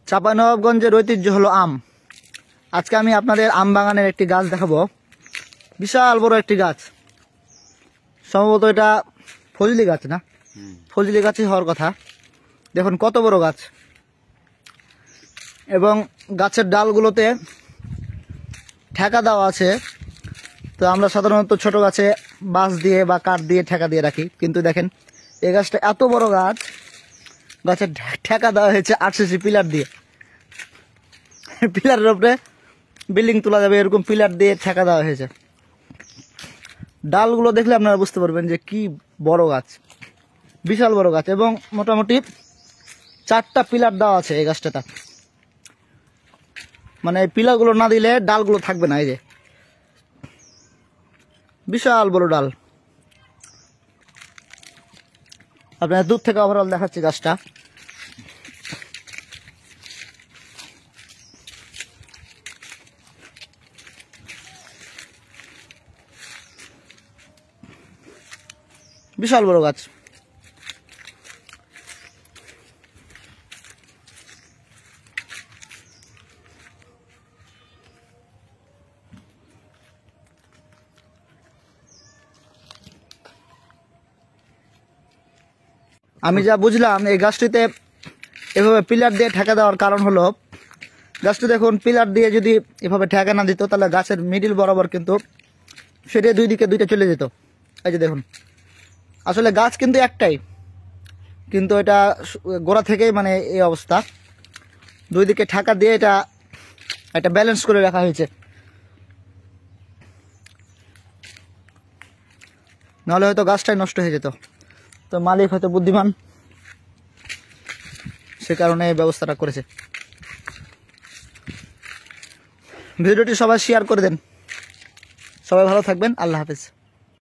চাঁপাইনবাবগঞ্জের ঐতিহ্য হলো আম। আজকে আমি আপনাদের আম বাগানের একটি গাছ দেখাবো। বিশাল বড় একটি গাছ, সম্ভবত এটা ফজলি গাছ, না ফজলি গাছই হওয়ার কথা। দেখুন কত বড় গাছ, এবং গাছের ডালগুলোতে ঠেকা দেওয়া আছে। তো আমরা সাধারণত ছোট গাছে বাঁশ দিয়ে বা কাঠ দিয়ে ঠেকা দিয়ে রাখি, কিন্তু দেখেন এই গাছটা এত বড় গাছ, গাছের ঠেকা দেওয়া হয়েছে আরসিসি পিলার দিয়ে। পিলারের উপরে বিল্ডিং তোলা যাবে এরকম পিলার দিয়ে ঠেকা দেওয়া হয়েছে। ডালগুলো দেখলে আপনারা বুঝতে পারবেন যে কি বড় গাছ, বিশাল বড় গাছ, এবং মোটামুটি 4টা পিলার দেওয়া আছে এই গাছটাতে। মানে এই পিলারগুলো না দিলে ডালগুলো থাকবে না। এই যে বিশাল বড় ডাল, আপনারা দূর থেকে ওভারঅল দেখাচ্ছি গাছটা। বিশাল বড় গাছ। আমি যা বুঝলাম এই গাছটিতে এভাবে পিলার দিয়ে ঠেকা দেওয়ার কারণ হলো, গাছটি দেখুন পিলার দিয়ে যদি এভাবে ঠেকা না দিত তাহলে গাছের মিডিল বরাবর কিন্তু সেটা দুই দিকে দুইটা চলে যেত। এই যে দেখুন, আসলে গাছ কিন্তু একটাই, কিন্তু এটা গোড়া থেকেই মানে এই অবস্থা। দুই দিকে ঠেকা দিয়ে এটা ব্যালেন্স করে রাখা হয়েছে, নাহলে হয়তো গাছটাই নষ্ট হয়ে যেত। তো মালিক হয়তো বুদ্ধিমান, সে কারণে এই ব্যবস্থাটা করেছে। ভিডিওটি সবাই শেয়ার করে দেন। সবাই ভালো থাকবেন। আল্লাহ হাফেজ।